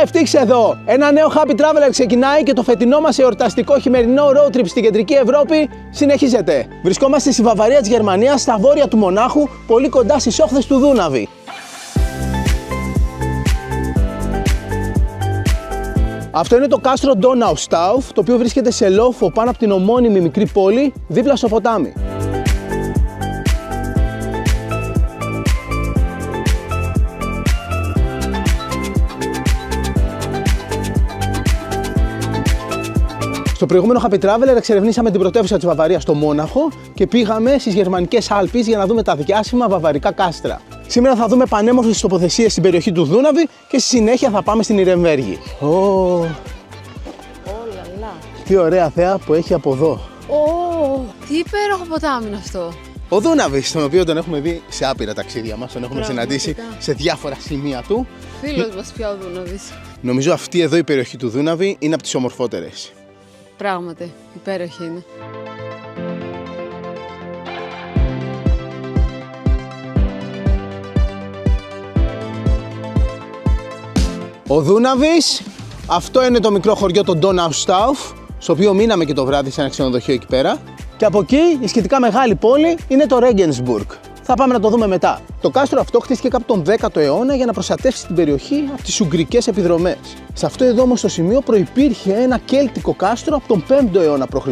FTX εδώ. Ένα νέο Happy Traveler ξεκινάει και το φετινό μας εορταστικό χειμερινό road trip στην κεντρική Ευρώπη συνεχίζεται. Βρισκόμαστε στη Βαβαρία της Γερμανίας, στα βόρεια του Μονάχου, πολύ κοντά στις όχθες του Δούναβη. Αυτό είναι το κάστρο Donaustauf, το οποίο βρίσκεται σε λόφο πάνω από την ομώνυμη μικρή πόλη, δίπλα στο ποτάμι. Στο προηγούμενο Happy Traveler εξερευνήσαμε την πρωτεύουσα της Βαβαρίας, στο Μόναχο, και πήγαμε στις γερμανικές Άλπεις για να δούμε τα διάσημα βαβαρικά κάστρα. Σήμερα θα δούμε πανέμορφες τοποθεσίες στην περιοχή του Δούναβη και στη συνέχεια θα πάμε στην Νιρεμβέργη. Τι ωραία θέα που έχει από εδώ. Τι υπέροχο ποτάμι είναι αυτό. Ο Δούναβης, τον οποίο τον έχουμε δει σε άπειρα ταξίδια μας, τον έχουμε συναντήσει σε διάφορα σημεία του. Φίλος μας πια ο Δούναβης. Νομίζω αυτή εδώ η περιοχή του Δούναβη είναι από τις ομορφότερες. Πράγματι, υπέροχη είναι. Ο Δούναβης, αυτό είναι το μικρό χωριό το Donaustauf, στο οποίο μείναμε και το βράδυ σε ένα ξενοδοχείο εκεί πέρα. Και από εκεί η σχετικά μεγάλη πόλη είναι το Regensburg. Θα πάμε να το δούμε μετά. Το κάστρο αυτό χτίστηκε κάπου τον 10ο αιώνα για να προστατεύσει την περιοχή από τις ουγγρικές επιδρομές. Σε αυτό εδώ όμως το σημείο προϋπήρχε ένα κέλτικο κάστρο από τον 5ο αιώνα π.Χ.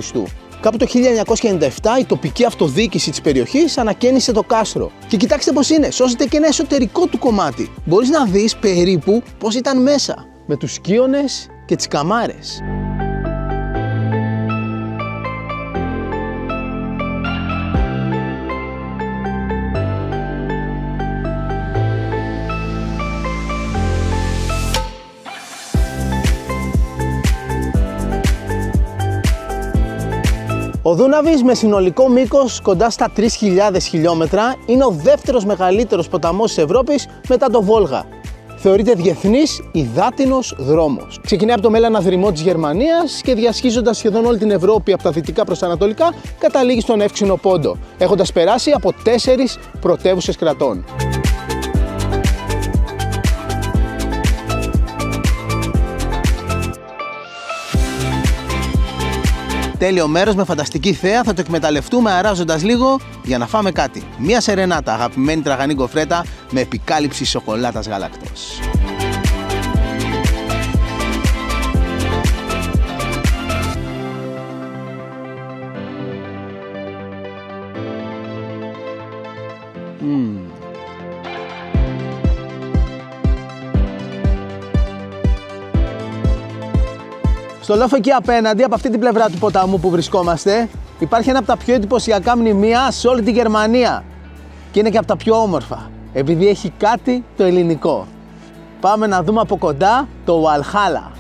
Κάπου το 1997 η τοπική αυτοδιοίκηση της περιοχής ανακαίνισε το κάστρο. Και κοιτάξτε πώς είναι, σώζεται και ένα εσωτερικό του κομμάτι. Μπορείς να δεις περίπου πώς ήταν μέσα, με τους σκίονες και τις καμάρες. Ο Δούναβης, με συνολικό μήκος κοντά στα 3.000 χιλιόμετρα, είναι ο δεύτερος μεγαλύτερος ποταμός της Ευρώπης μετά το Βόλγα. Θεωρείται διεθνής υδάτινος δρόμος. Ξεκινάει από το Μέλανα δρυμό της Γερμανίας και διασχίζοντας σχεδόν όλη την Ευρώπη από τα δυτικά προς τα ανατολικά, καταλήγει στον Εύξηνο Πόντο, έχοντας περάσει από 4 πρωτεύουσες κρατών. Τέλειο μέρος με φανταστική θέα, θα το εκμεταλλευτούμε αράζοντας λίγο για να φάμε κάτι. Μια σερενάτα, αγαπημένη τραγανή γκοφρέτα με επικάλυψη σοκολάτας γάλακτος. Στο λόφο εκεί απέναντι, από αυτή την πλευρά του ποταμού που βρισκόμαστε, υπάρχει ένα από τα πιο εντυπωσιακά μνημεία σε όλη τη Γερμανία. Και είναι και από τα πιο όμορφα, επειδή έχει κάτι το ελληνικό. Πάμε να δούμε από κοντά το Walhalla.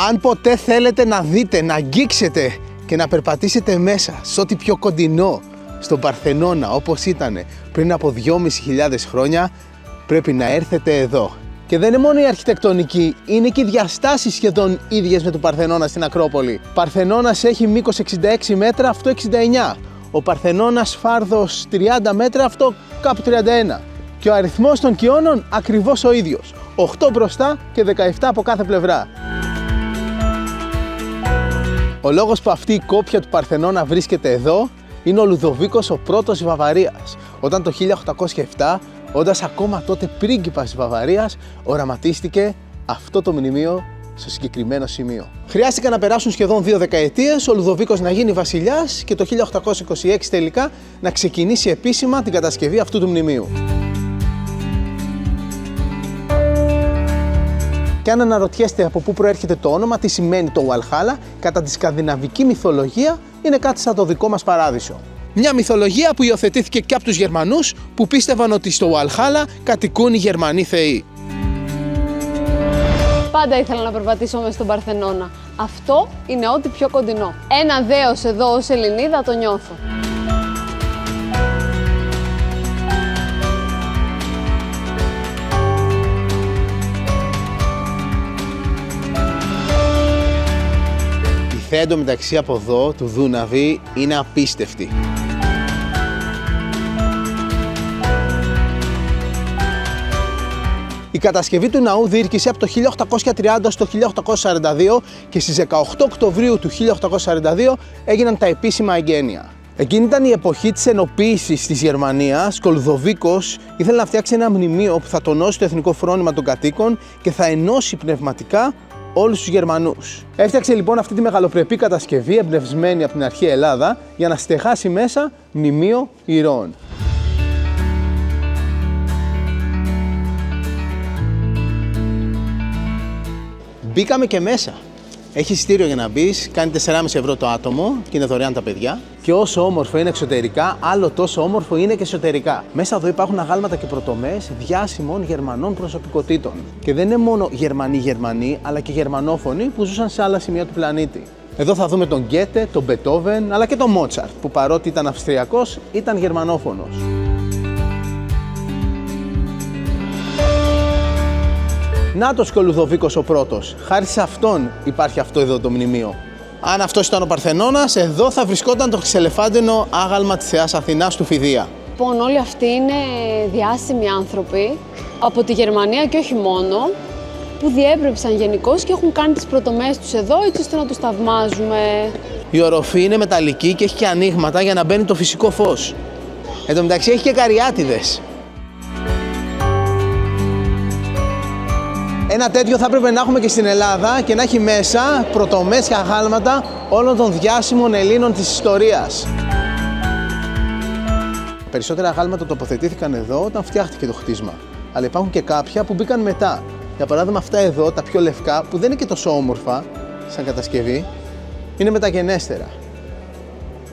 Αν ποτέ θέλετε να δείτε, να αγγίξετε και να περπατήσετε μέσα σε ό,τι πιο κοντινό στον Παρθενώνα όπως ήταν πριν από 2.500 χρόνια, πρέπει να έρθετε εδώ. Και δεν είναι μόνο η αρχιτεκτονική, είναι και οι διαστάσεις σχεδόν ίδιες με τον Παρθενώνα στην Ακρόπολη. Παρθενώνας έχει μήκος 66 μέτρα, αυτό 69. Ο Παρθενώνας φάρδος 30 μέτρα, αυτό κάπου 31. Και ο αριθμός των κοιώνων ακριβώς ο ίδιος. 8 μπροστά και 17 από κάθε πλευρά. Ο λόγος που αυτή η κόπια του Παρθενώνα βρίσκεται εδώ είναι ο Λουδοβίκος ο πρώτος της Βαβαρίας, όταν το 1807, όντας ακόμα τότε πρίγκιπας της Βαβαρίας, οραματίστηκε αυτό το μνημείο στο συγκεκριμένο σημείο. Χρειάστηκε να περάσουν σχεδόν 2 δεκαετίες, ο Λουδοβίκος να γίνει βασιλιάς και το 1826 τελικά να ξεκινήσει επίσημα την κατασκευή αυτού του μνημείου. Και αν αναρωτιέστε από πού προέρχεται το όνομα, τι σημαίνει το Walhalla, κατά τη σκανδιναβική μυθολογία είναι κάτι σαν το δικό μας παράδεισο. Μια μυθολογία που υιοθετήθηκε και από τους Γερμανούς που πίστευαν ότι στο Walhalla κατοικούν οι Γερμανοί θεοί. Πάντα ήθελα να περπατήσω μες στον Παρθενώνα. Αυτό είναι ό,τι πιο κοντινό. Ένα δέος εδώ ως Ελληνίδα το νιώθω. θέα εντωμεταξύ από εδώ του Δούναβη είναι απίστευτη. Η κατασκευή του ναού διήρκησε από το 1830 στο 1842 και στις 18 Οκτωβρίου του 1842 έγιναν τα επίσημα εγγένεια. Εκείνη ήταν η εποχή της ενοποίησης της Γερμανίας και ο Λουδοβίκος ήθελε να φτιάξει ένα μνημείο που θα τονώσει το εθνικό φρόνημα των κατοίκων και θα ενώσει πνευματικά όλους τους Γερμανούς. Έφτιαξε λοιπόν αυτή τη μεγαλοπρεπή κατασκευή εμπνευσμένη από την αρχαία Ελλάδα για να στεγάσει μέσα μνημείο ηρώων. Μπήκαμε και μέσα. Έχει εισιτήριο για να μπεις, κάνει 4,5 ευρώ το άτομο και είναι δωρεάν τα παιδιά. Και όσο όμορφο είναι εξωτερικά, άλλο τόσο όμορφο είναι και εσωτερικά. Μέσα εδώ υπάρχουν αγάλματα και πρωτομές διάσημων Γερμανών προσωπικότητων. Και δεν είναι μόνο Γερμανοί, αλλά και γερμανόφωνοι που ζούσαν σε άλλα σημεία του πλανήτη. Εδώ θα δούμε τον Γκέτε, τον Μπετόβεν, αλλά και τον Μότσαρτ, που παρότι ήταν Αυστριακός, ήταν γερμανόφωνος. Νάτος και ο Λουδοβίκος ο πρώτος. Χάρη σε αυτόν υπάρχει αυτό εδώ το μνημείο. Αν αυτός ήταν ο Παρθενώνας, εδώ θα βρισκόταν το χρυσελεφάντενο άγαλμα της Θεάς Αθηνάς του Φιδία. Λοιπόν, όλοι αυτοί είναι διάσημοι άνθρωποι από τη Γερμανία και όχι μόνο, που διέπρεψαν γενικώς και έχουν κάνει τις πρωτομές τους εδώ, έτσι ώστε να τους θαυμάζουμε. Η οροφή είναι μεταλλική και έχει και ανοίγματα για να μπαίνει το φυσικό φως. Εν τω μεταξύ έχει και καριάτιδες. Ένα τέτοιο θα έπρεπε να έχουμε και στην Ελλάδα και να έχει μέσα πρωτομές και αγάλματα όλων των διάσημων Ελλήνων της ιστορίας. Περισσότερα αγάλματα τοποθετήθηκαν εδώ όταν φτιάχτηκε το χτίσμα. Αλλά υπάρχουν και κάποια που μπήκαν μετά. Για παράδειγμα αυτά εδώ, τα πιο λευκά, που δεν είναι και τόσο όμορφα σαν κατασκευή, είναι μεταγενέστερα.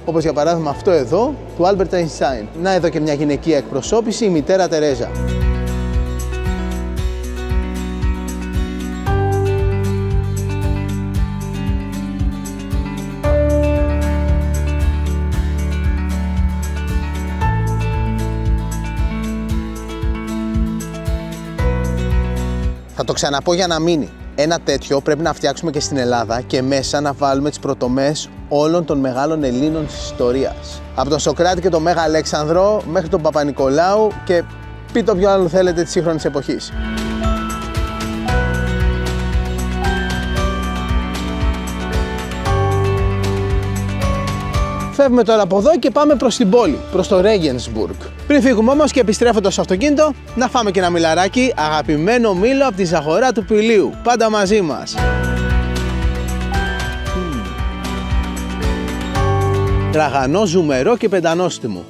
Όπως για παράδειγμα αυτό εδώ, του Albert Einstein. Να εδώ και μια γυναικεία εκπροσώπηση, η μητέρα Τερέζα. Θα το ξαναπώ για να μείνει. Ένα τέτοιο πρέπει να φτιάξουμε και στην Ελλάδα και μέσα να βάλουμε τις πρωτομές όλων των μεγάλων Ελλήνων της ιστορίας. Από τον Σοκράτη και τον Μέγα Αλέξανδρο μέχρι τον Παπα-Νικολάου και πείτε όποιο άλλο θέλετε της σύγχρονης εποχής. Φεύγουμε τώρα από εδώ και πάμε προς την πόλη, προς το Regensburg. Πριν φύγουμε όμως και επιστρέφοντας στο αυτοκίνητο, να φάμε και ένα μιλαράκι, αγαπημένο μήλο από τη Ζαγορά του Πηλίου. Πάντα μαζί μας. Τραγανό, ζουμερό και πεντανόστιμο.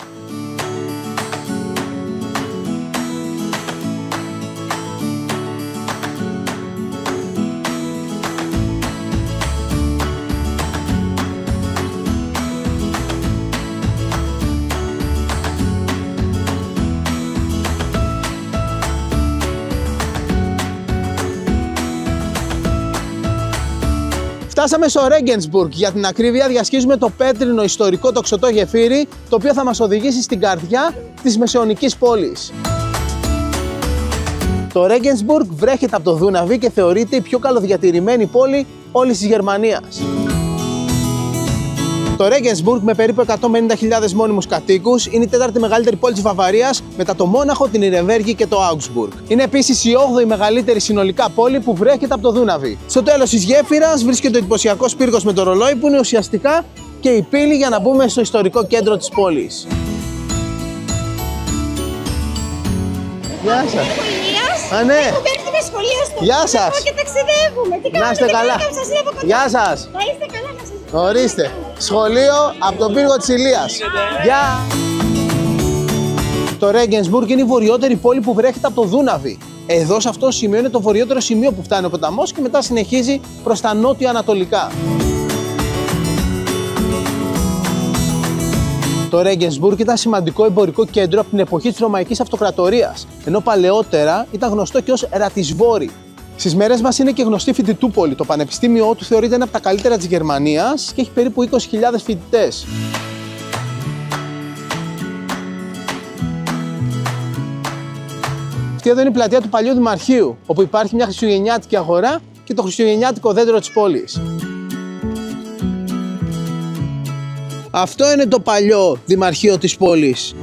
Φτάσαμε στο Regensburg. Για την ακρίβεια διασχίζουμε το πέτρινο ιστορικό τοξωτό γεφύρι, το οποίο θα μας οδηγήσει στην καρδιά της μεσαιωνικής πόλης. Το Regensburg βρέχεται από το Δούναβι και θεωρείται η πιο καλοδιατηρημένη πόλη όλης της Γερμανίας. Το Regensburg με περίπου 150.000 μόνιμους κατοίκους είναι η τέταρτη μεγαλύτερη πόλη της Βαβαρίας μετά το Μόναχο, την Ιρεμβέργη και το Augsburg. Είναι επίσης η 8η μεγαλύτερη συνολικά πόλη που βρέχεται από το Δούναβι. Στο τέλος της γέφυρας βρίσκεται ο εντυπωσιακός πύργος με το ρολόι που είναι ουσιαστικά και η πύλη για να μπούμε στο ιστορικό κέντρο της πόλης. Γεια σας. Α, ναι. Γεια σας. Και ταξιδεύουμε. Τι να είστε καλά. Γεια σας. Να είστε καλά. Ορίστε, σχολείο από τον πύργο της Ηλίας. Γεια! Το Regensburg είναι η βορειότερη πόλη που βρέχεται από το Δούναβι. Εδώ σε αυτό το σημείο είναι το βορειότερο σημείο που φτάνει ο ποταμός και μετά συνεχίζει προς τα νότιο-ανατολικά. Το Regensburg ήταν σημαντικό εμπορικό κέντρο από την εποχή της Ρωμαϊκής Αυτοκρατορίας, ενώ παλαιότερα ήταν γνωστό και ως Ρατισβόρι. Στις μέρες μας είναι και γνωστή φοιτητούπολη. Το πανεπιστήμιό του θεωρείται ένα από τα καλύτερα της Γερμανίας και έχει περίπου 20.000 φοιτητές. Αυτή εδώ είναι η πλατεία του παλιού Δημαρχείου, όπου υπάρχει μια χριστουγεννιάτικη αγορά και το χριστουγεννιάτικο δέντρο της πόλης. Αυτό είναι το παλιό δημαρχείο της πόλης.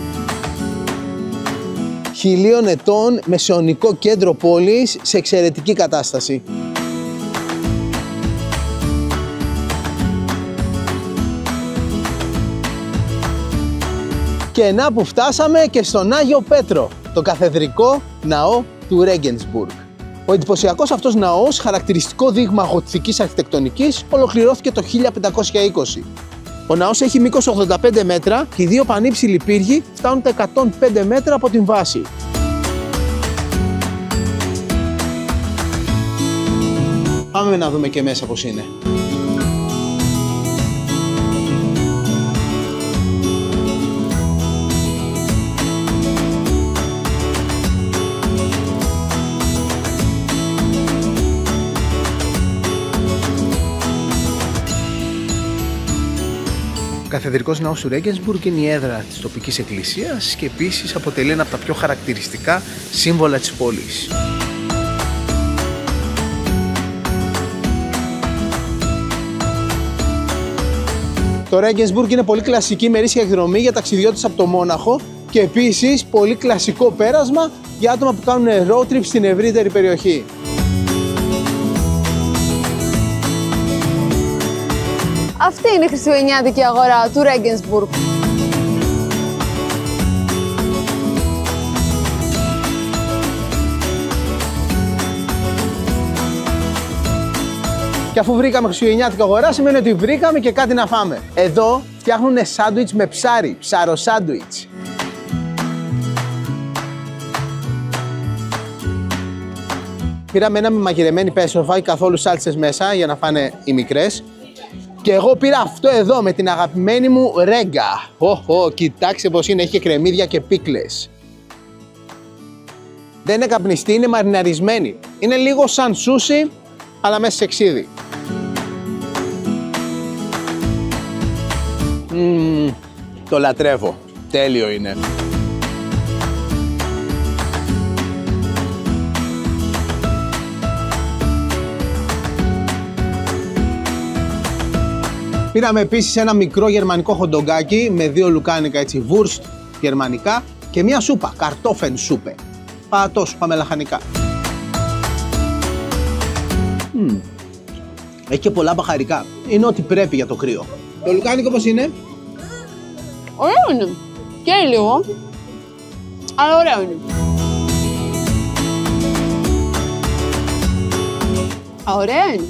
1000 ετών μεσαιωνικό κέντρο πόλης σε εξαιρετική κατάσταση. Και να που φτάσαμε και στον Άγιο Πέτρο, το καθεδρικό ναό του Regensburg. Ο εντυπωσιακός αυτός ναός, χαρακτηριστικό δείγμα γοτθικής αρχιτεκτονικής, ολοκληρώθηκε το 1520. Ο ναός έχει μήκος 85 μέτρα και οι δύο πανύψηλοι πύργοι φτάνουν τα 105 μέτρα από την βάση. Πάμε να δούμε και μέσα πώς είναι. Ο καθεδρικός ναός του Regensburg είναι η έδρα της τοπικής εκκλησίας και επίσης αποτελεί ένα από τα πιο χαρακτηριστικά σύμβολα της πόλης. Το Regensburg είναι πολύ κλασική ημερήσια εκδρομή για ταξιδιώτες από το Μόναχο και επίσης πολύ κλασικό πέρασμα για άτομα που κάνουν road trip στην ευρύτερη περιοχή. Αυτή είναι η χριστουγεννιάτικη αγορά του Regensburg. Και αφού βρήκαμε χριστουγεννιάτικη αγορά, σημαίνει ότι βρήκαμε και κάτι να φάμε. Εδώ φτιάχνουν σάντουιτς με ψάρι, ψαροσάντουιτς. Πήραμε ένα με μαγειρεμένη πέσοβα και καθόλου σάλτσες μέσα για να φάνε οι μικρές. Και εγώ πήρα αυτό εδώ με την αγαπημένη μου ρέγκα. Κοιτάξτε πως είναι, έχει και κρεμμύδια και πίκλες. Δεν είναι καπνιστή, είναι μαριναρισμένη. Είναι λίγο σαν σούσι, αλλά μέσα σε ξύδι. Το λατρεύω. Τέλειο είναι. Πήραμε επίσης ένα μικρό γερμανικό χοντογκάκι με 2 λουκάνικα, έτσι, βουρστ γερμανικά και μία σούπα, καρτόφεν σούπε. Πατόσουπα με λαχανικά. Έχει και πολλά μπαχαρικά. Είναι ό,τι πρέπει για το κρύο. Το λουκάνικο πώς είναι? Ωραίο είναι. Και λίγο. Αλλά ωραίο είναι. Ωραία είναι.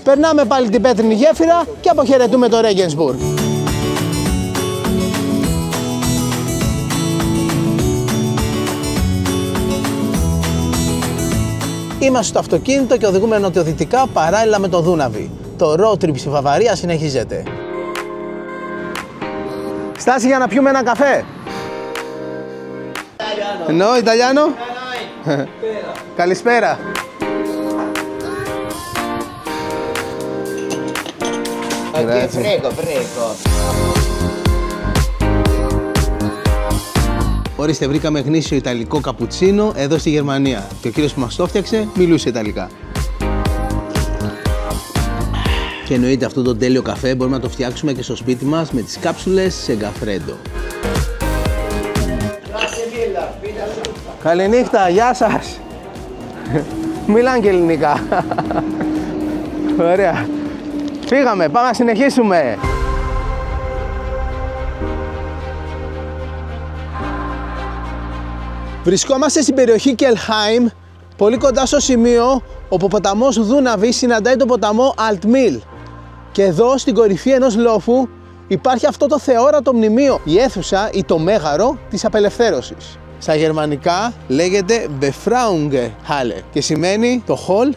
Περνάμε πάλι την πέτρινη γέφυρα και αποχαιρετούμε το Regensburg. Είμαστε στο αυτοκίνητο και οδηγούμε νοτιοδυτικά παράλληλα με το Δούναβι. Το road trip στη Βαβαρία συνεχίζεται. Στάση για να πιούμε ένα καφέ. No, Ιταλιάνο. Καλησπέρα. Prego. Ορίστε, βρήκαμε γνήσιο ιταλικό καπουτσίνο εδώ στη Γερμανία. Και ο κύριος που μας το έφτιαξε μιλούσε ιταλικά. Και εννοείται αυτό το τέλειο καφέ μπορούμε να το φτιάξουμε και στο σπίτι μας με τις κάψουλες σε γκαφρέντο. Καληνύχτα, γεια σας. Μιλάνε και ελληνικά. Ωραία. Φύγαμε, πάμε να συνεχίσουμε. Βρισκόμαστε στην περιοχή Κελχάιμ, πολύ κοντά στο σημείο όπου ο ποταμός Δούναβι συναντάει τον ποταμό Altmühl. Και εδώ στην κορυφή ενός λόφου υπάρχει αυτό το θεόρατο μνημείο, η αίθουσα ή το μέγαρο της απελευθέρωσης. Στα γερμανικά λέγεται Befreiungshalle και σημαίνει το hall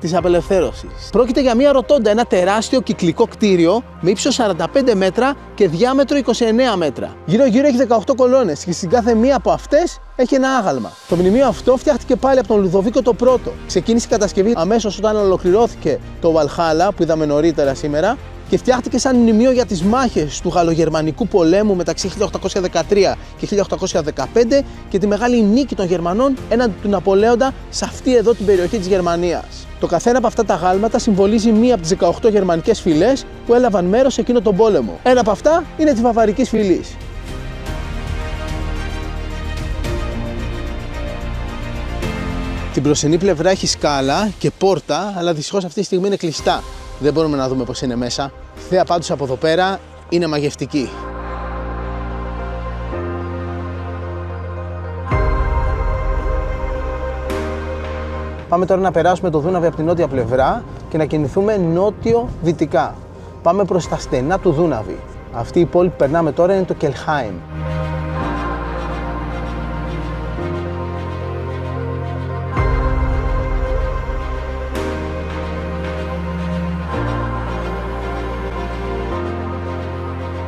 της απελευθέρωσης. Πρόκειται για μια ρωτόντα, ένα τεράστιο κυκλικό κτίριο με ύψος 45 μέτρα και διάμετρο 29 μέτρα. Γύρω-γύρω έχει 18 κολόνες και στην κάθε μία από αυτές έχει ένα άγαλμα. Το μνημείο αυτό φτιάχτηκε πάλι από τον Λουδοβίκο το πρώτο. Ξεκίνησε η κατασκευή αμέσως όταν ολοκληρώθηκε το Βαλχάλα που είδαμε νωρίτερα σήμερα και φτιάχτηκε σαν μνημείο για τις μάχες του Γαλλογερμανικού πολέμου μεταξύ 1813 και 1815 και τη μεγάλη νίκη των Γερμανών έναντι του Ναπολέοντα σε αυτή εδώ την περιοχή της Γερμανίας. Το καθένα από αυτά τα γάλματα συμβολίζει μία από τις 18 γερμανικές φυλές που έλαβαν μέρος σε εκείνο τον πόλεμο. Ένα από αυτά είναι της Βαβαρικής φυλής. Την μπροστινή πλευρά έχει σκάλα και πόρτα, αλλά δυστυχώς αυτή τη στιγμή είναι κλειστά. Δεν μπορούμε να δούμε πώς είναι μέσα. Η θέα πάντως από εδώ πέρα είναι μαγευτική. Πάμε τώρα να περάσουμε το Δούναβι από την νότια πλευρά και να κινηθούμε νότιο-δυτικά. Πάμε προς τα στενά του Δούναβι. Αυτή η πόλη που περνάμε τώρα είναι το Κελχάιμ.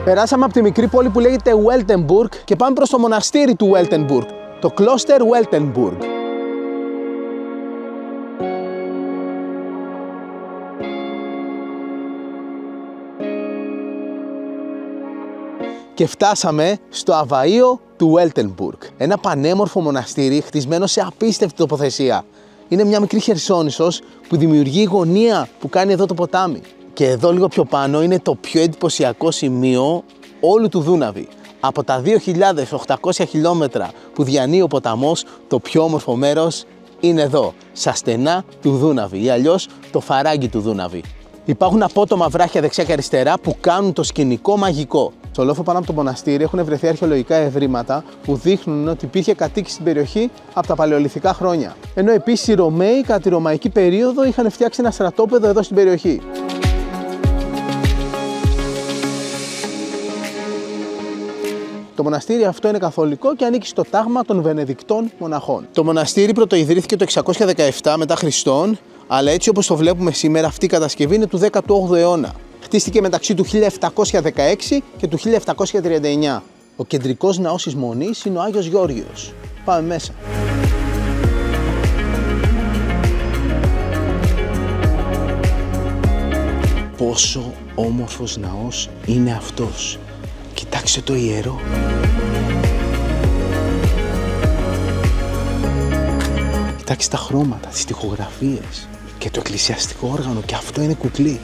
Περάσαμε από τη μικρή πόλη που λέγεται Weltenburg και πάμε προς το μοναστήρι του Weltenburg, το Kloster Weltenburg. Και φτάσαμε στο αβαείο του Weltenburg, ένα πανέμορφο μοναστήρι χτισμένο σε απίστευτη τοποθεσία. Είναι μια μικρή χερσόνησος που δημιουργεί γωνία που κάνει εδώ το ποτάμι. Και εδώ λίγο πιο πάνω είναι το πιο εντυπωσιακό σημείο όλου του Δούναβι. Από τα 2.800 χιλιόμετρα που διανύει ο ποταμός, το πιο όμορφο μέρος είναι εδώ, στα στενά του Δούναβι ή αλλιώς το φαράγγι του Δούναβι. Υπάρχουν απότομα βράχια δεξιά και αριστερά που κάνουν το σκηνικό μαγικό. Στο λόφο πάνω από το μοναστήρι έχουν βρεθεί αρχαιολογικά ευρήματα που δείχνουν ότι υπήρχε κατοίκηση στην περιοχή από τα παλαιολιθικά χρόνια. Ενώ επίσης οι Ρωμαίοι κατά τη ρωμαϊκή περίοδο είχαν φτιάξει ένα στρατόπεδο εδώ στην περιοχή. Το μοναστήρι αυτό είναι καθολικό και ανήκει στο τάγμα των Βενεδικτών μοναχών. Το μοναστήρι πρωτοειδρύθηκε το 617 μετά Χριστόν, αλλά έτσι όπως το βλέπουμε σήμερα αυτή η κατασκευή είναι του 18ου αιώνα. Χτίστηκε μεταξύ του 1716 και του 1739. Ο κεντρικός ναός της Μονής είναι ο Άγιος Γεώργιος. Πάμε μέσα. Πόσο όμορφος ναός είναι αυτός. Κοιτάξτε το ιερό. Κοιτάξτε τα χρώματα, τις τοιχογραφίες και το εκκλησιαστικό όργανο, και αυτό είναι κουκλί.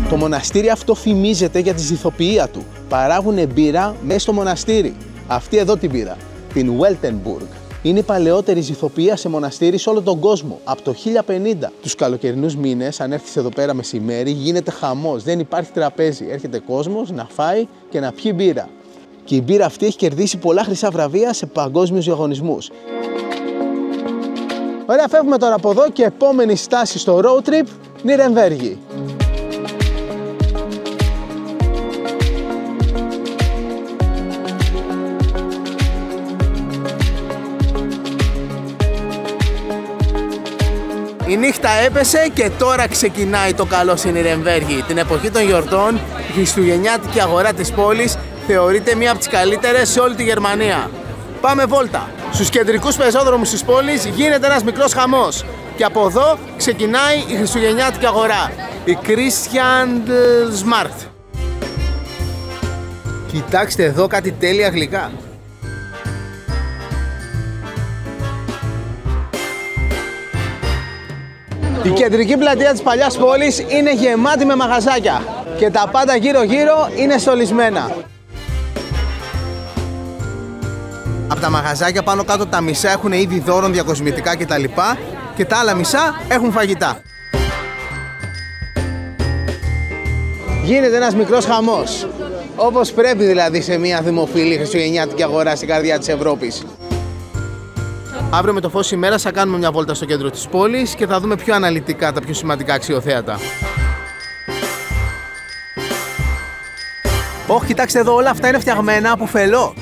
Το μοναστήρι αυτό φημίζεται για τη ζυθοποιία του. Παράγουν μπύρα μέσα στο μοναστήρι. Αυτή εδώ την μπύρα, την Weltenburg. Είναι η παλαιότερη ζυθοποιία σε μοναστήρι σε όλο τον κόσμο, από το 1050. Τους καλοκαιρινούς μήνες, αν έρθεις εδώ πέρα μεσημέρι, γίνεται χαμός. Δεν υπάρχει τραπέζι. Έρχεται κόσμος να φάει και να πιει μπύρα. Και η μπύρα αυτή έχει κερδίσει πολλά χρυσά βραβεία σε παγκόσμιους διαγωνισμούς. Ωραία, φεύγουμε τώρα από εδώ και επόμενη στάση στο road trip, Νιρεμβέργη. Η νύχτα έπεσε και τώρα ξεκινάει το καλό στην Νιρεμβέργη. Την εποχή των γιορτών, η χριστουγεννιάτικη αγορά της πόλης θεωρείται μία από τις καλύτερες σε όλη τη Γερμανία. Πάμε βόλτα. Στους κεντρικούς πεζόδρομους της πόλης γίνεται ένας μικρός χαμός. Και από εδώ ξεκινάει η χριστουγεννιάτικη αγορά, η Christiansmarkt. Κοιτάξτε εδώ κάτι τέλεια γλυκά. Η κεντρική πλατεία της παλιάς πόλης είναι γεμάτη με μαγαζάκια και τα πάντα γύρω-γύρω είναι στολισμένα. Από τα μαγαζάκια πάνω κάτω τα μισά έχουν είδη δώρων, διακοσμητικά κτλ. Και τα άλλα μισά έχουν φαγητά. Γίνεται ένας μικρός χαμός. Όπως πρέπει δηλαδή σε μια δημοφιλή χριστουγεννιάτικη αγορά στην καρδιά της Ευρώπης. Αύριο με το φως ημέρας θα κάνουμε μια βόλτα στο κέντρο της πόλης και θα δούμε πιο αναλυτικά τα πιο σημαντικά αξιοθέατα. Κοιτάξτε εδώ, όλα αυτά είναι φτιαγμένα από φελό.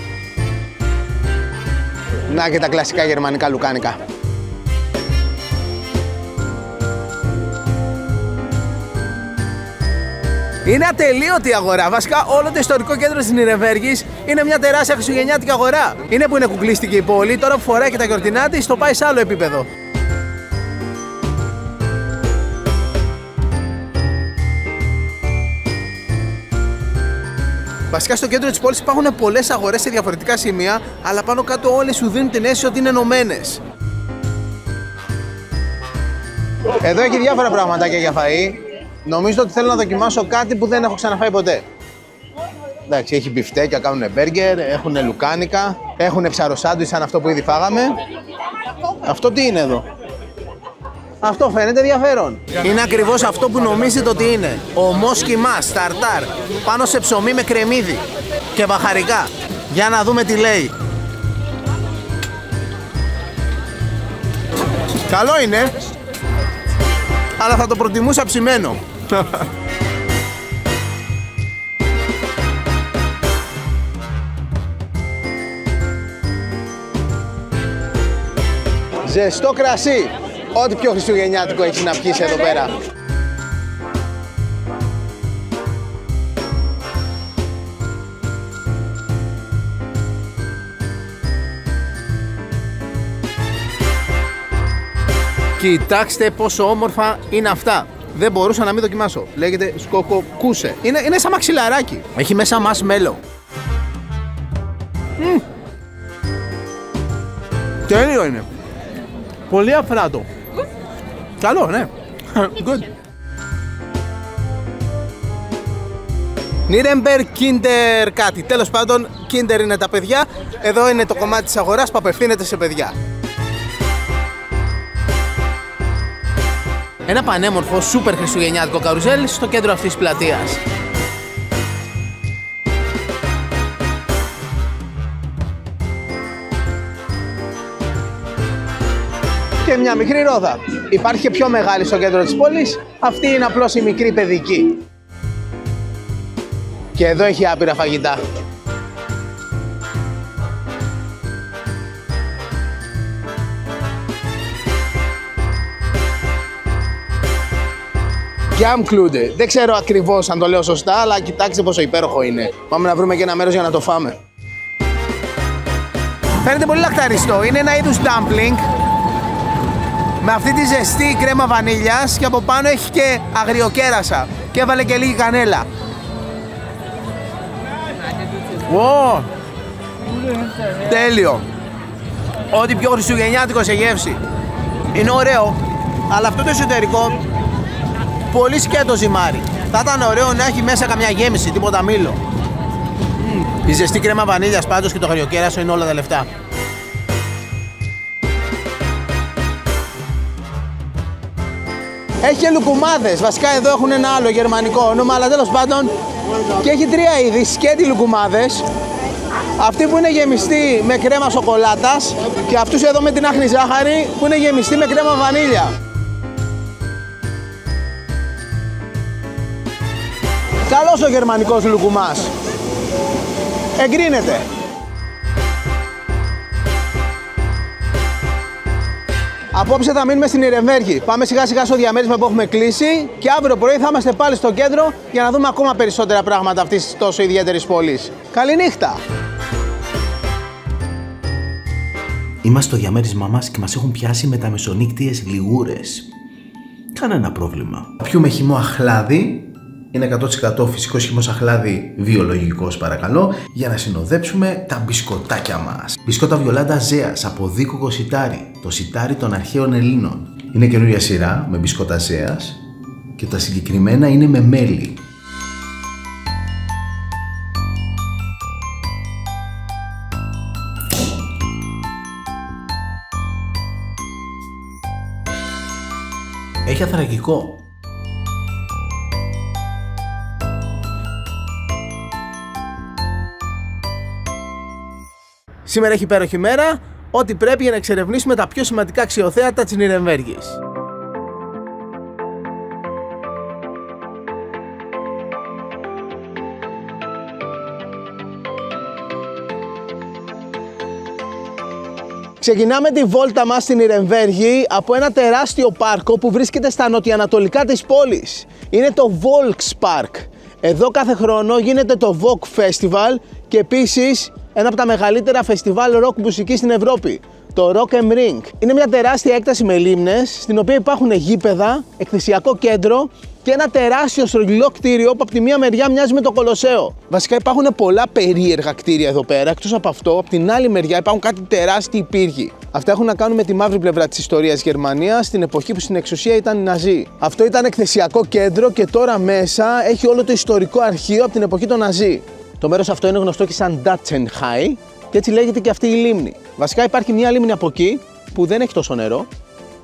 Να και τα κλασικά γερμανικά λουκάνικα. Είναι ατελείωτη η αγορά. Βασικά, όλο το ιστορικό κέντρο της Νιρεμβέργης είναι μια τεράστια χριστουγεννιάτικη αγορά. Είναι που είναι κουκλίστικη η πόλη, τώρα που φοράει και τα γιορτινά της, το πάει σε άλλο επίπεδο. Βασικά στο κέντρο της πόλης υπάρχουν πολλές αγορές σε διαφορετικά σημεία, αλλά πάνω κάτω όλες σου δίνουν την αίσθηση ότι είναι ενωμένες. Εδώ έχει διάφορα πραγματάκια για φαΐ. Νομίζω ότι θέλω να δοκιμάσω κάτι που δεν έχω ξαναφάει ποτέ. Εντάξει, έχει μπιφτέκια, κάνουν μπέργκερ, έχουν λουκάνικα, έχουν ψαροσάντουιτς σαν αυτό που ήδη φάγαμε. Αυτό τι είναι εδώ? Αυτό φαίνεται ενδιαφέρον. Είναι ακριβώς αυτό που νομίζετε ότι είναι. Ομός κιμάς, ταρτάρ, πάνω σε ψωμί με κρεμμύδι και μπαχαρικά. Για να δούμε τι λέει. Καλό είναι, αλλά θα το προτιμούσα ψημένο. Ζεστό κρασί. Ό,τι πιο χριστουγεννιάτικο έχεις να πιεις εδώ πέρα. Κοιτάξτε πόσο όμορφα είναι αυτά. Δεν μπορούσα να μην δοκιμάσω. Λέγεται σκοκοκούσε. Είναι σαν μαξιλαράκι. Έχει μέσα μασμέλο. Τέλειο είναι. Πολύ αφράτο. Καλό, ναι. Good. Nuremberg Kinder κάτι. Τέλος πάντων, Kinder είναι τα παιδιά. Εδώ είναι το κομμάτι της αγοράς που απευθύνεται σε παιδιά. Ένα πανέμορφο, σούπερ χριστουγεννιάτικο καρουζέλ στο κέντρο αυτής της πλατείας. Και μια μικρή ρόδα. Υπάρχει και πιο μεγάλη στο κέντρο της πόλης. Αυτή είναι απλώς η μικρή παιδική. Και εδώ έχει άπειρα φαγητά. Gamklude. Δεν ξέρω ακριβώς αν το λέω σωστά, αλλά κοιτάξτε πόσο υπέροχο είναι. Πάμε να βρούμε και ένα μέρος για να το φάμε. Φαίνεται πολύ λακταριστό. Είναι ένα είδους dumpling με αυτή τη ζεστή κρέμα βανίλιας και από πάνω έχει και αγριοκέρασα και έβαλε και λίγη κανέλα. Wow. Τέλειο. Ό,τι πιο χριστουγεννιάτικο σε γεύση. Είναι ωραίο, αλλά αυτό το εσωτερικό πολύ σκέτο ζυμάρι. Θα ήταν ωραίο να έχει μέσα καμιά γέμιση, τίποτα μήλο. Η ζεστή κρέμα βανίλιας πάντως και το αγριοκέρασο είναι όλα τα λεφτά. Έχει και λουκουμάδες. Βασικά εδώ έχουν ένα άλλο γερμανικό όνομα, αλλά τέλος πάντων και έχει τρία είδη σκέτη λουκουμάδες. Αυτή που είναι γεμιστή με κρέμα σοκολάτας και αυτούς εδώ με την άχνη ζάχαρη που είναι γεμιστή με κρέμα βανίλια. Καλός ο γερμανικός λουκουμάς. Εγκρίνεται. Απόψε θα μείνουμε στην Νιρεμβέργη. Πάμε σιγά σιγά στο διαμέρισμα που έχουμε κλείσει και αύριο πρωί θα είμαστε πάλι στο κέντρο για να δούμε ακόμα περισσότερα πράγματα αυτής της τόσο ιδιαίτερης πόλης. Καληνύχτα! Είμαστε στο διαμέρισμά μας και μας έχουν πιάσει με τα μεσονύκτιες λιγούρες. Κανένα πρόβλημα. Θα πιούμε χυμό αχλάδι. Είναι 100% φυσικός χυμός αχλάδι, βιολογικός παρακαλώ, για να συνοδέψουμε τα μπισκοτάκια μας. Μπισκότα βιολάντα Ζέας από δίκοκο σιτάρι, το σιτάρι των αρχαίων Ελλήνων. Είναι καινούρια σειρά με μπισκότα Ζέας και τα συγκεκριμένα είναι με μέλι. Έχει ανθρακικό. Σήμερα έχει υπέροχη μέρα, ό,τι πρέπει για να εξερευνήσουμε τα πιο σημαντικά αξιοθέατα της Νιρεμβέργης. Ξεκινάμε τη βόλτα μας στην Νιρεμβέργη από ένα τεράστιο πάρκο που βρίσκεται στα νοτιοανατολικά της πόλης. Είναι το Volkspark. Εδώ κάθε χρόνο γίνεται το Vogue Festival και επίσης ένα από τα μεγαλύτερα φεστιβάλ ροκ μουσικής στην Ευρώπη, το Rock am Ring. Είναι μια τεράστια έκταση με λίμνες, στην οποία υπάρχουν γήπεδα, εκθεσιακό κέντρο και ένα τεράστιο στρογγυλό κτίριο που από τη μία μεριά μοιάζει με το Κολοσσέο. Βασικά υπάρχουν πολλά περίεργα κτίρια εδώ πέρα. Εκτός από αυτό, από την άλλη μεριά υπάρχουν κάτι τεράστιοι πύργοι. Αυτά έχουν να κάνουν με τη μαύρη πλευρά της ιστορίας Γερμανίας, στην εποχή που στην εξουσία ήταν οι Ναζί. Αυτό ήταν εκθεσιακό κέντρο και τώρα μέσα έχει όλο το ιστορικό αρχείο από την εποχή των Ναζί. Το μέρος αυτό είναι γνωστό και σαν Datchenhai και έτσι λέγεται και αυτή η λίμνη. Βασικά υπάρχει μια λίμνη από εκεί που δεν έχει τόσο νερό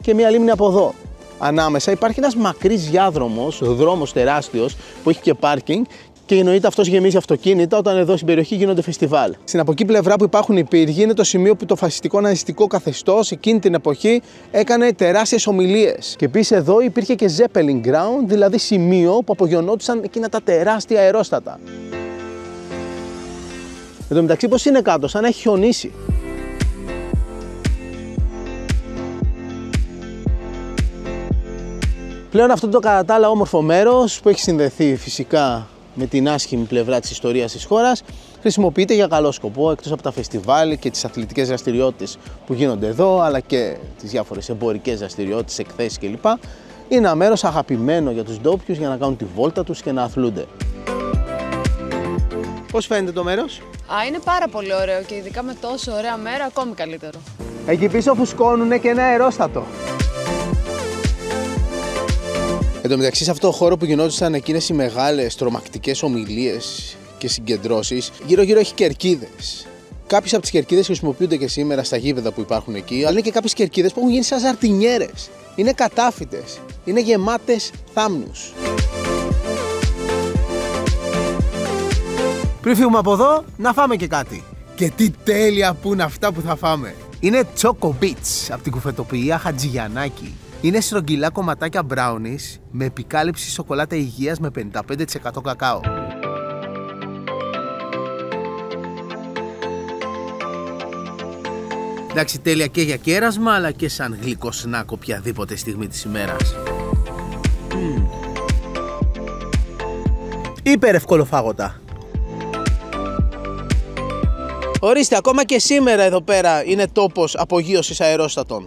και μια λίμνη από εδώ. Ανάμεσα υπάρχει ένας μακρύς διάδρομος, δρόμος τεράστιος που έχει και πάρκινγκ και εννοείται αυτός γεμίζει αυτοκίνητα όταν εδώ στην περιοχή γίνονται φεστιβάλ. Στην από εκεί πλευρά που υπάρχουν οι πύργοι είναι το σημείο που το φασιστικό ναζιστικό καθεστώς εκείνη την εποχή έκανε τεράστιες ομιλίες. Και επίσης εδώ υπήρχε και Zeppelin Ground, δηλαδή σημείο που απογειωνόντουσαν εκείνα τα τεράστια αερόστατα. Εν τω μεταξύ πως είναι κάτω, σαν να έχει χιονίσει. Πλέον αυτό το κατά τα άλλα όμορφο μέρος που έχει συνδεθεί φυσικά με την άσχημη πλευρά της ιστορίας της χώρας χρησιμοποιείται για καλό σκοπό, εκτός από τα φεστιβάλ και τις αθλητικές δραστηριότητες που γίνονται εδώ, αλλά και τις διάφορες εμπορικές δραστηριότητες, εκθέσεις κλπ. Είναι ένα μέρος αγαπημένο για τους ντόπιους για να κάνουν τη βόλτα τους και να αθλούνται. Πώς φαίνεται το μέρος? Είναι πάρα πολύ ωραίο και ειδικά με τόσο ωραία μέρα ακόμη καλύτερο. Εκεί πίσω φουσκώνουνε και ένα αερόστατο. Εν τω μεταξύ, σε αυτό το χώρο που γινόντουσαν εκείνες οι μεγάλες τρομακτικές ομιλίες και συγκεντρώσεις, γύρω-γύρω έχει κερκίδες. Κάποιες από τις κερκίδες χρησιμοποιούνται και σήμερα στα γήπεδα που υπάρχουν εκεί, αλλά είναι και κάποιες κερκίδες που έχουν γίνει σαν ζαρτινιέρες. Είναι κατάφυτες, είναι γεμάτες θάμνους. Πριν φύγουμε από εδώ, να φάμε και κάτι. Και τι τέλεια που είναι αυτά που θα φάμε. Είναι Choco Bits από την κουφετοποιία Χατζηγιαννάκη. Είναι στρογγυλά κομματάκια brownies με επικάλυψη σοκολάτα υγείας με 55% κακάο. Εντάξει, τέλεια και για κέρασμα, αλλά και σαν γλυκό σνακ οποιαδήποτε στιγμή της ημέρας. Υπερ ευκολοφάγωτα. Ορίστε, ακόμα και σήμερα εδώ πέρα είναι τόπος απογείωσης αερόστατων.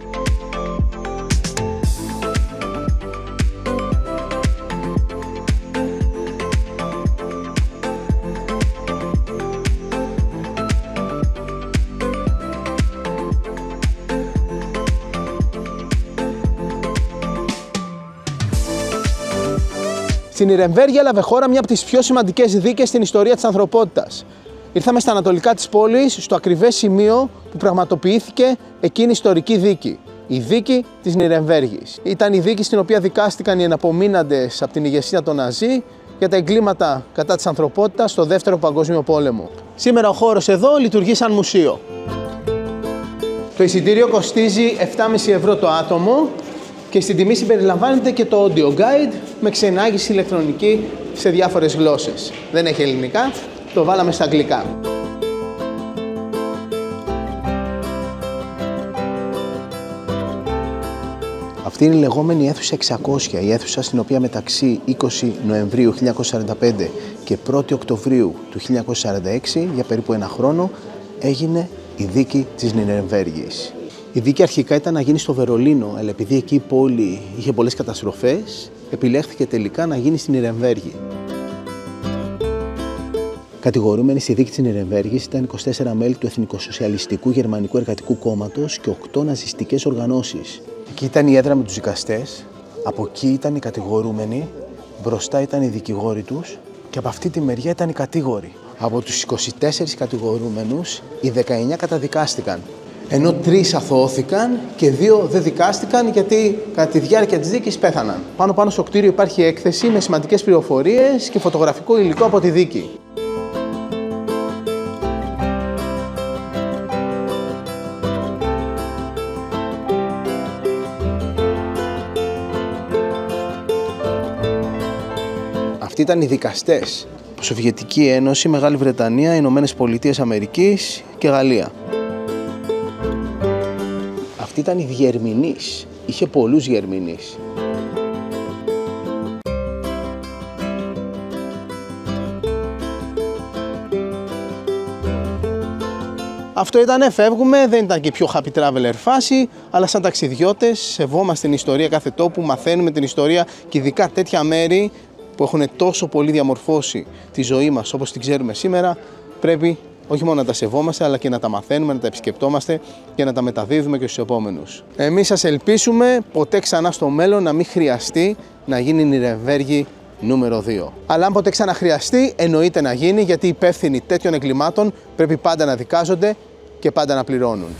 Στην Νιρεμβέργη έλαβε χώρα μια από τις πιο σημαντικές δίκες στην ιστορία της ανθρωπότητας. Ήρθαμε στα ανατολικά της πόλης, στο ακριβές σημείο που πραγματοποιήθηκε εκείνη η ιστορική δίκη. Η δίκη της Νιρεμβέργης. Ήταν η δίκη στην οποία δικάστηκαν οι εναπομείναντες από την ηγεσία των Ναζί για τα εγκλήματα κατά της ανθρωπότητας στο Δεύτερο Παγκόσμιο Πόλεμο. Σήμερα ο χώρος εδώ λειτουργεί σαν μουσείο. Το εισιτήριο κοστίζει 7,5 ευρώ το άτομο και στην τιμή συμπεριλαμβάνεται και το audio guide με ξενάγηση ηλεκτρονική σε διάφορες γλώσσες. Δεν έχει ελληνικά, το βάλαμε στα αγγλικά. Αυτή είναι η λεγόμενη αίθουσα 600, η αίθουσα στην οποία μεταξύ 20 Νοεμβρίου 1945 και 1η Οκτωβρίου του 1946, για περίπου ένα χρόνο, έγινε η δίκη της Νιρεμβέργης. Η δίκη αρχικά ήταν να γίνει στο Βερολίνο, αλλά επειδή εκεί η πόλη είχε πολλές καταστροφές, επιλέχθηκε τελικά να γίνει στην Νιρεμβέργη. Κατηγορούμενοι στη δίκη της Νιρεμβέργης ήταν 24 μέλη του Εθνικοσοσιαλιστικού Γερμανικού Εργατικού Κόμματος και 8 ναζιστικές οργανώσεις. Εκεί ήταν η έδρα με τους δικαστές, από εκεί ήταν οι κατηγορούμενοι, μπροστά ήταν οι δικηγόροι τους και από αυτή τη μεριά ήταν οι κατήγοροι. Από τους 24 κατηγορούμενους, οι 19 καταδικάστηκαν. Ενώ 3 αθωώθηκαν και 2 δεν δικάστηκαν γιατί κατά τη διάρκεια της δίκης πέθαναν. Πάνω στο κτίριο υπάρχει έκθεση με σημαντικές πληροφορίες και φωτογραφικό υλικό από τη δίκη. Αυτοί ήταν οι δικαστές. Σοβιετική Ένωση, Μεγάλη Βρετανία, Ηνωμένες Πολιτείες Αμερικής και Γαλλία. Αυτή ήταν η διερμηνής. Είχε πολλούς διερμηνείς. Αυτό ήτανε, φεύγουμε, δεν ήταν και πιο happy traveler φάση, αλλά σαν ταξιδιώτες σεβόμαστε την ιστορία κάθε τόπου, μαθαίνουμε την ιστορία και ειδικά τέτοια μέρη που έχουν τόσο πολύ διαμορφώσει τη ζωή μας όπως την ξέρουμε σήμερα, πρέπει όχι μόνο να τα σεβόμαστε, αλλά και να τα μαθαίνουμε, να τα επισκεπτόμαστε και να τα μεταδίδουμε και στους επόμενους. Εμείς σας ελπίσουμε ποτέ ξανά στο μέλλον να μην χρειαστεί να γίνει η Νιρεμβέργη νούμερο 2. Αλλά αν ποτέ ξαναχρειαστεί, εννοείται να γίνει, γιατί οι υπεύθυνοι τέτοιων εγκλημάτων πρέπει πάντα να δικάζονται και πάντα να πληρώνουν.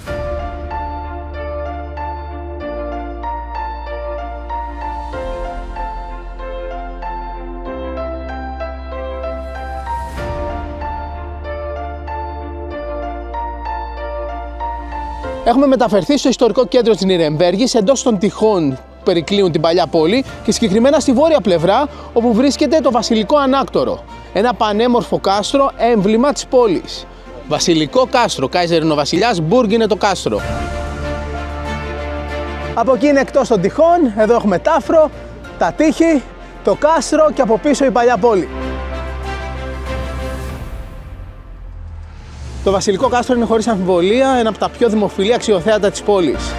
Έχουμε μεταφερθεί στο ιστορικό κέντρο της Νιρεμβέργης, εντός των τυχών που περικλείουν την παλιά πόλη και συγκεκριμένα στη βόρεια πλευρά, όπου βρίσκεται το Βασιλικό Ανάκτορο, ένα πανέμορφο κάστρο, έμβλημα της πόλης. Βασιλικό κάστρο, Κάιζερινο-Βασιλιάς Μπουργκ είναι το κάστρο. Από εκεί είναι εκτός των τυχών, εδώ έχουμε τάφρο, τα τείχη, το κάστρο και από πίσω η παλιά πόλη. Το Βασιλικό Κάστρο είναι χωρίς αμφιβολία ένα από τα πιο δημοφιλή αξιοθέατα της πόλης.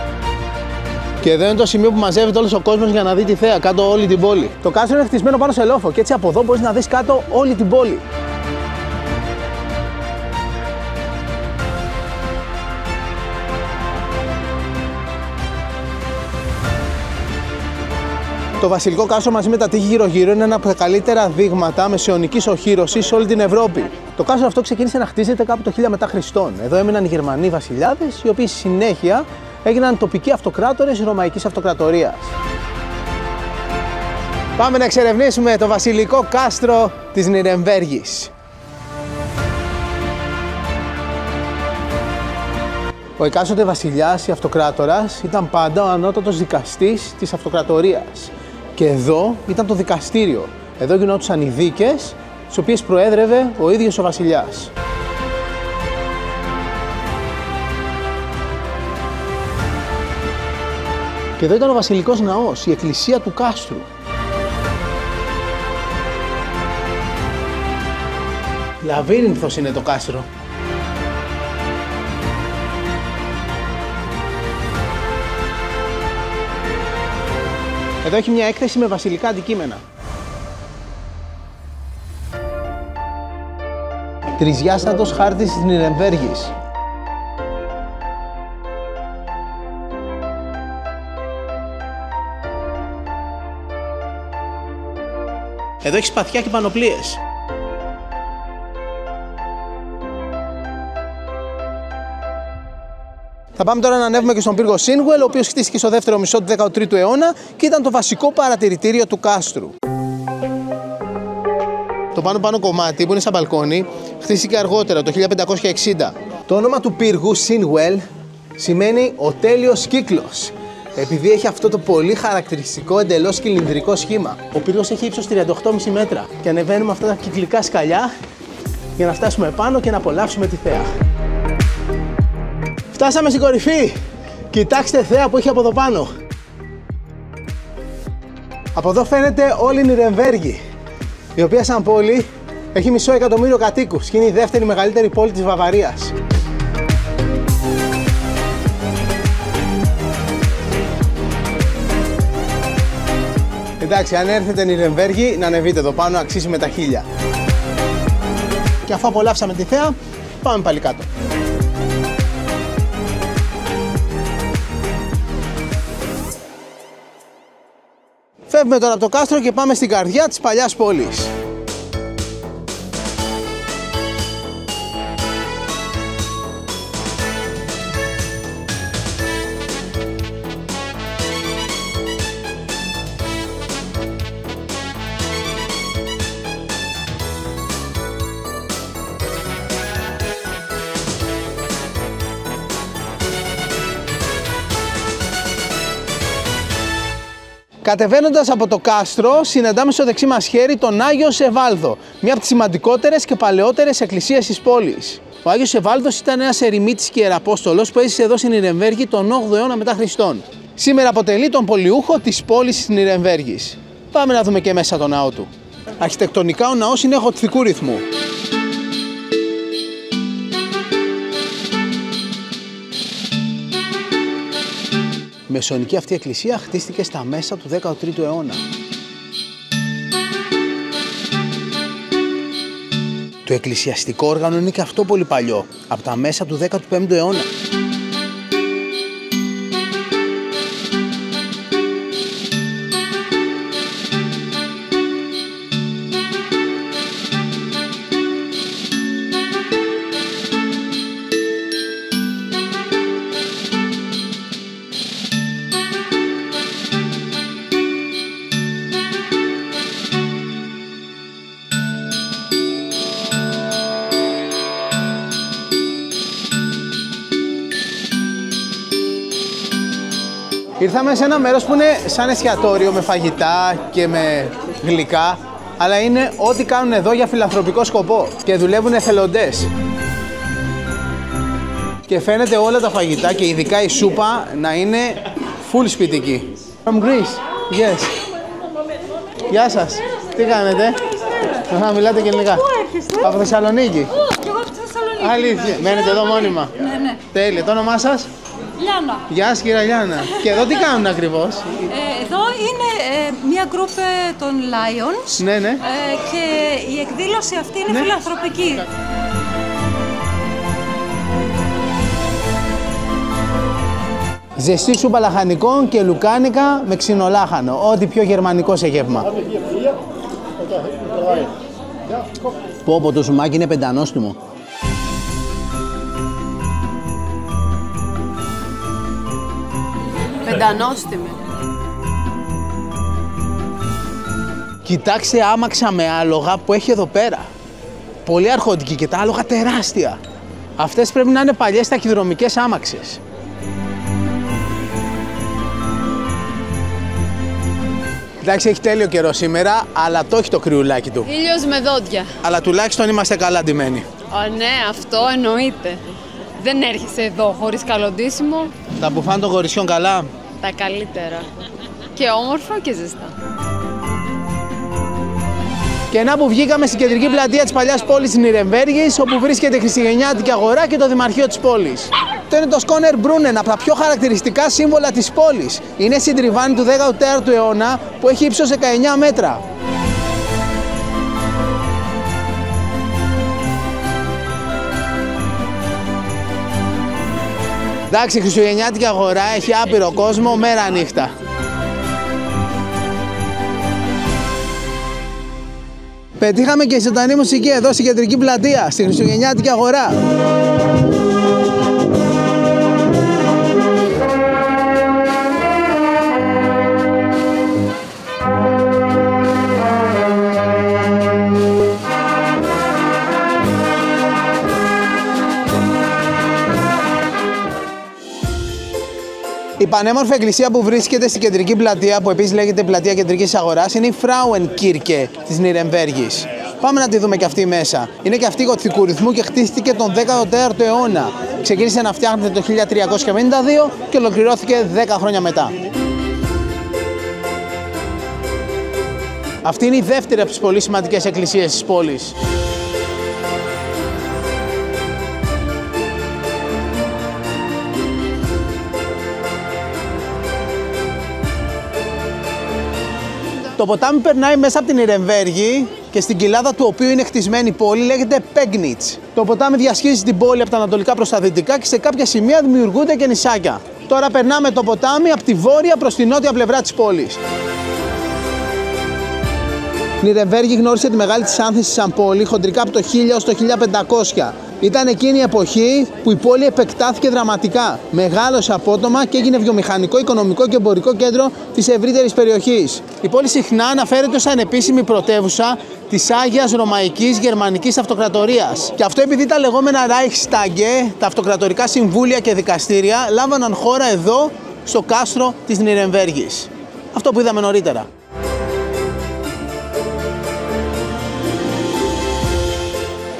Και εδώ είναι το σημείο που μαζεύεται όλος ο κόσμος για να δει τη θέα, κάτω όλη την πόλη. Το κάστρο είναι χτισμένο πάνω σε λόφο και έτσι από εδώ μπορείς να δεις κάτω όλη την πόλη. Το Βασιλικό Κάστρο μαζί με τα τείχη γύρω-γύρω είναι ένα από τα καλύτερα δείγματα μεσαιωνικής οχύρωσης σε όλη την Ευρώπη. Το κάστρο αυτό ξεκίνησε να χτίζεται κάπου το 1000 μετά Χριστόν. Εδώ έμειναν οι Γερμανοί βασιλιάδες, οι οποίοι στη συνέχεια έγιναν τοπικοί αυτοκράτορες Ρωμαϊκής Αυτοκρατορίας. Πάμε να εξερευνήσουμε το Βασιλικό Κάστρο της Νιρεμβέργης. Ο εκάστοτε βασιλιάς ή αυτοκράτορας ήταν πάντα ο ανώτατος δικαστής της αυτοκρατορίας. Και εδώ ήταν το δικαστήριο. Εδώ γινόντουσαν οι δίκες, τις οποίες προέδρευε ο ίδιος ο βασιλιάς. Και εδώ ήταν ο βασιλικός ναός, η εκκλησία του κάστρου. Λαβύρινθος είναι το κάστρο. Εδώ έχει μια έκθεση με βασιλικά αντικείμενα. Τρισδιάστατος χάρτης της Νιρεμβέργης. Εδώ έχει σπαθιά και πανοπλίες. Θα πάμε τώρα να ανέβουμε και στον πύργο Σίνγουελ, ο οποίος χτίστηκε στο δεύτερο μισό του 13ου αιώνα και ήταν το βασικό παρατηρητήριο του κάστρου. Το πάνω κομμάτι που είναι σαν μπαλκόνι χτίστηκε αργότερα, το 1560. Το όνομα του πύργου Σίνγουελ σημαίνει ο τέλειος κύκλος, επειδή έχει αυτό το πολύ χαρακτηριστικό εντελώς κυλινδρικό σχήμα. Ο πύργος έχει ύψος 38,5 μέτρα και ανεβαίνουμε αυτά τα κυκλικά σκαλιά για να φτάσουμε πάνω και να απολαύσουμε τη θέα. Φτάσαμε στην κορυφή! Κοιτάξτε θέα που έχει από εδώ πάνω. Από εδώ φαίνεται όλη η Νιρεμβέργη, η οποία σαν πόλη έχει 500.000 κατοίκους και είναι η δεύτερη μεγαλύτερη πόλη της Βαβαρίας. Εντάξει, αν έρθετε Νιρεμβέργη, να ανεβείτε εδώ πάνω, αξίζει με τα 1000. Και αφού απολαύσαμε τη θέα, πάμε πάλι κάτω. Φεύγουμε τώρα από το κάστρο και πάμε στην καρδιά της παλιάς πόλης. Κατεβαίνοντας από το κάστρο, συναντάμε στο δεξί μας χέρι τον Άγιο Σεβάλδο, μία από τις σημαντικότερες και παλαιότερες εκκλησίες της πόλης. Ο Άγιος Ευάλωτος ήταν ένας ερημίτης και ιεραπόστολος που έζησε εδώ στην Νιρεμβέργη τον 8ο αιώνα μετά Χριστόν. Σήμερα αποτελεί τον πολιούχο της πόλης της Νιρεμβέργης. Πάμε να δούμε και μέσα το ναό του. Αρχιτεκτονικά ο ναός είναι γοτθικού ρυθμού. Η μεσαιωνική αυτή εκκλησία χτίστηκε στα μέσα του 13ου αιώνα. Το εκκλησιαστικό όργανο είναι και αυτό πολύ παλιό, από τα μέσα του 15ου αιώνα. Ήρθαμε σε ένα μέρος που είναι σαν εστιατόριο με φαγητά και με γλυκά, αλλά είναι ό,τι κάνουν εδώ για φιλανθρωπικό σκοπό και δουλεύουν εθελοντές. Και φαίνεται όλα τα φαγητά και ειδικά η σούπα να είναι full σπιτική. From Greece, yes. Γεια σας, τι κάνετε? Θα μιλάτε και ελληνικά. Πού έρχεστε? Από Θεσσαλονίκη. Και εγώ από τη Θεσσαλονίκη. Αλήθεια, μένετε εδώ μόνιμα? Ναι. Τέλεια, το όνομά σας? Λιάννα. Γεια σας κύριε Λιάννα. Και εδώ τι κάνουν ακριβώς? Εδώ είναι μια γκρουπ των Lions. Ναι. Και η εκδήλωση αυτή είναι φιλανθρωπική. Ζεστή σούπα λαχανικών και λουκάνικα με ξινολάχανο. Ό,τι πιο γερμανικό σε γεύμα. Πω, το σουμάκι είναι πεντανόστιμο. Πεντανόστιμη. Κοιτάξτε άμαξα με άλογα που έχει εδώ πέρα. Πολύ αρχοντική και τα άλογα τεράστια. Αυτές πρέπει να είναι παλιές ταχυδρομικές άμαξες. Εντάξει, έχει τέλειο καιρό σήμερα, αλλά το έχει το κρυουλάκι του. Ήλιος με δόντια. Αλλά τουλάχιστον είμαστε καλά ντυμένοι. Ναι, αυτό εννοείται. Δεν έρχεσαι εδώ χωρίς καλοντήσιμο. Τα μπουφάν των κορισιών καλά. Τα καλύτερα. Και όμορφα και ζεστά. Και να που βγήκαμε στην κεντρική πλατεία της παλιάς πόλης της Νιρεμβέργης, όπου βρίσκεται η Χριστουγεννιάτικη αγορά και το Δημαρχείο της πόλης. Αυτό είναι το Σκόνερ Μπρούνεν, από τα πιο χαρακτηριστικά σύμβολα της πόλης. Είναι συντριβάνι του 14ου αιώνα που έχει ύψος 19 μέτρα. Εντάξει, η Χριστουγεννιάτικη αγορά έχει άπειρο κόσμο μέρα νύχτα. Πετύχαμε και ζωντανή μουσική εδώ στην κεντρική πλατεία, στη Χριστουγεννιάτικη αγορά. Η πανέμορφη εκκλησία που βρίσκεται στην κεντρική πλατεία, που επίσης λέγεται πλατεία κεντρικής αγοράς, είναι η Frauenkirche της Νιρεμβέργης. Πάμε να τη δούμε και αυτή μέσα. Είναι και αυτή γοτθικού ρυθμού και χτίστηκε τον 14ο αιώνα. Ξεκίνησε να φτιάχνεται το 1352 και ολοκληρώθηκε 10 χρόνια μετά. Αυτή είναι η δεύτερη από τις πολύ σημαντικές εκκλησίες της πόλης. Το ποτάμι περνάει μέσα από την Νιρεμβέργη και στην κοιλάδα του οποίου είναι χτισμένη η πόλη λέγεται Pegnitz. Το ποτάμι διασχίζει την πόλη από τα ανατολικά προς τα δυτικά και σε κάποια σημεία δημιουργούνται και νησάκια. Τώρα περνάμε το ποτάμι από τη βόρεια προς τη νότια πλευρά της πόλης. Η Νιρεμβέργη γνώρισε τη μεγάλη της άνθηση σαν πόλη χοντρικά από το 1000 ως το 1500. Ήταν εκείνη η εποχή που η πόλη επεκτάθηκε δραματικά, μεγάλωσε απότομα και έγινε βιομηχανικό, οικονομικό και εμπορικό κέντρο της ευρύτερης περιοχής. Η πόλη συχνά αναφέρεται ως ανεπίσημη πρωτεύουσα της Άγιας Ρωμαϊκής Γερμανικής Αυτοκρατορίας. Και αυτό επειδή τα λεγόμενα Reichstage, τα αυτοκρατορικά συμβούλια και δικαστήρια, λάμβαναν χώρα εδώ, στο κάστρο της Νιρεμβέργης. Αυτό που είδαμε νωρίτερα.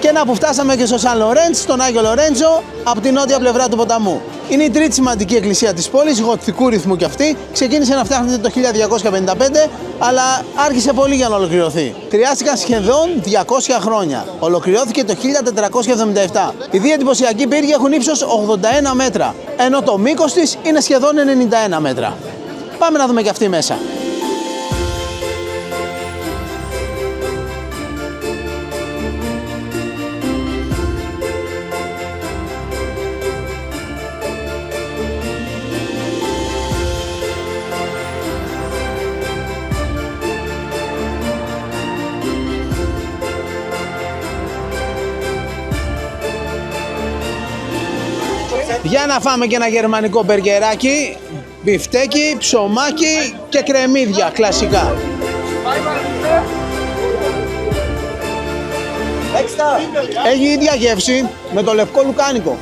Και να που φτάσαμε και στο Σαν Λορέντς, στον Άγιο Λορέντζο, από την νότια πλευρά του ποταμού. Είναι η τρίτη σημαντική εκκλησία της πόλης, γοτθικού ρυθμού κι αυτή. Ξεκίνησε να φτιάχνεται το 1255, αλλά άρχισε πολύ για να ολοκληρωθεί. Χρειάστηκαν σχεδόν 200 χρόνια. Ολοκληρώθηκε το 1477. Οι δύο εντυπωσιακοί πύργοι έχουν ύψος 81 μέτρα, ενώ το μήκος της είναι σχεδόν 91 μέτρα. Πάμε να δούμε και αυτή μέσα. Για να φάμε και ένα γερμανικό μπεργκεράκι, μπιφτέκι, ψωμάκι και κρεμμύδια, κλασικά. Έχει ίδια γεύση με το λευκό λουκάνικο.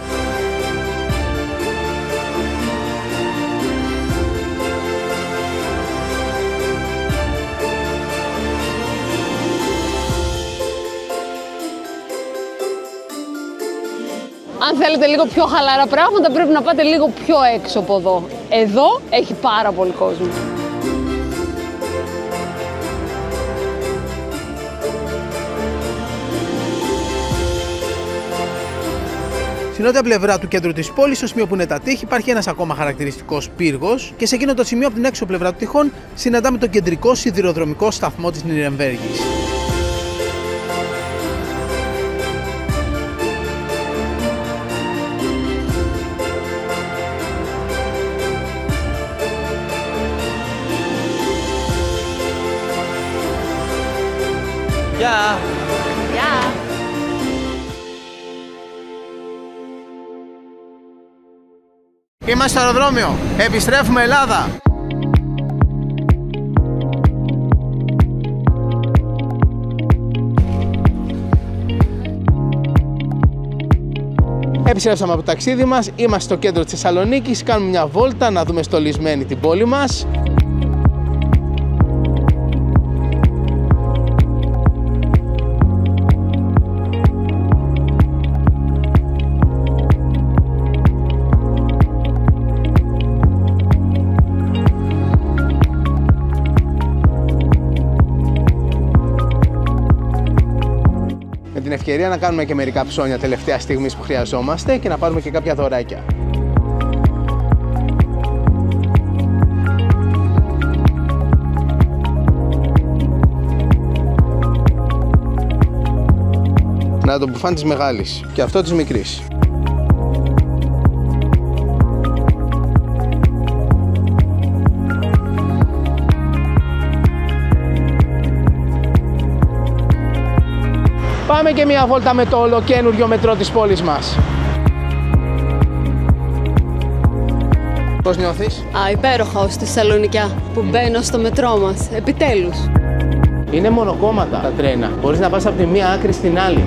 Αν θέλετε λίγο πιο χαλαρά πράγματα, πρέπει να πάτε λίγο πιο έξω από εδώ. Εδώ έχει πάρα πολύ κόσμο. Στην νότια πλευρά του κέντρου της πόλης, στο σημείο που είναι τα τείχη, υπάρχει ένας ακόμα χαρακτηριστικός πύργος και σε εκείνο το σημείο από την έξω πλευρά του τείχων συναντάμε τον κεντρικό σιδηροδρομικό σταθμό της Νιρεμβέργης. Γεια! Γεια! Είμαστε στο αεροδρόμιο. Επιστρέφουμε Ελλάδα. Επιστρέψαμε από το ταξίδι μας. Είμαστε στο κέντρο της Θεσσαλονίκης. Κάνουμε μια βόλτα να δούμε στολισμένη την πόλη μας. Την ευκαιρία να κάνουμε και μερικά ψώνια τελευταία στιγμής που χρειαζόμαστε και να πάρουμε και κάποια δωράκια. Να το μπουφάν της μεγάλης και αυτό της μικρής. Πάμε και μια βόλτα με το ολοκένουργιο μετρό της πόλης μας. Πώς νιώθεις? Υπέροχα ως στη Θεσσαλονικιά που μπαίνω στο μετρό μας, επιτέλους. Είναι μονοκόμματα τα τρένα. Μπορείς να πας από τη μία άκρη στην άλλη.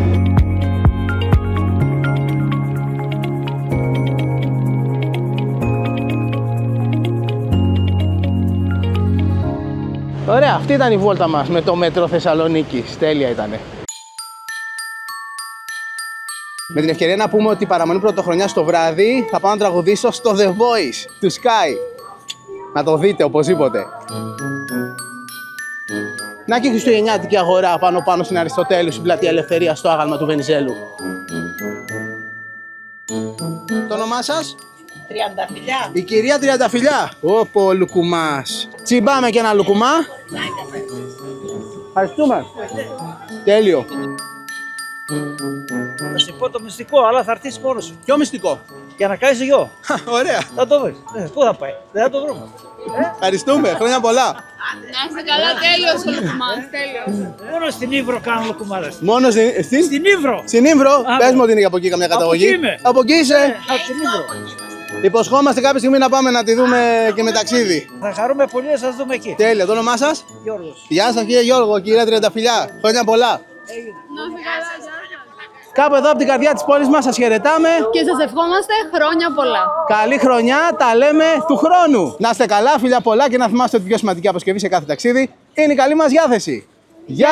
Ωραία, αυτή ήταν η βόλτα μας με το μέτρο Θεσσαλονίκης. Τέλεια ήτανε. Με την ευκαιρία να πούμε ότι παραμονή πρωτοχρονιά το βράδυ θα πάω να τραγουδήσω στο The Voice του Sky. Να το δείτε οπωσδήποτε. Να και η χριστουγεννιάτικη αγορά πάνω στην Αριστοτέλου, στην πλατεία Ελευθερία, στο άγαλμα του Βενιζέλου. Το όνομά σας? Τριανταφυλλιά. Η κυρία Τριανταφυλλιά. Όπο, λουκουμάς. Τσιμπάμε και ένα λουκουμά. Ευχαριστούμε. Τέλειο. Θα σου πω το μυστικό, αλλά θα έρθεις μόνος σου. Ποιο μυστικό? Για να κάνεις γιο. Ωραία. Θα το βρεις. Πού θα πάει, δεν θα το βρούμε. Ευχαριστούμε. Χρόνια πολλά. Να είστε καλά, τέλειος ο λουκουμάς, τέλειος. Μόνο στην Ύβρο κάνουν λουκουμάδες. Μόνο στην Ύβρο. Στην Ύβρο. Πες μου ότι είναι από εκεί καμιά καταγωγή. Από εκεί είμαι. Από εκεί είσαι. Από την Ύβρο. Υποσχόμαστε κάποια στιγμή να πάμε να τη δούμε και με ταξίδι. Θα χαρούμε πολύ να σας δούμε εκεί. Τέλεια. Το όνομά σας? Γιώργος. Γεια σας κύριε Γιώργο, κυρία Τριανταφυλλιά. Χρόνια πολλά. Να είστε καλά. Κάπου εδώ από την καρδιά της πόλης μας σας χαιρετάμε. Και σας ευχόμαστε χρόνια πολλά. Καλή χρονιά, τα λέμε του χρόνου. Να είστε καλά, φιλιά πολλά και να θυμάστε ότι η πιο σημαντική αποσκευή σε κάθε ταξίδι είναι η καλή μας διάθεση. Γεια!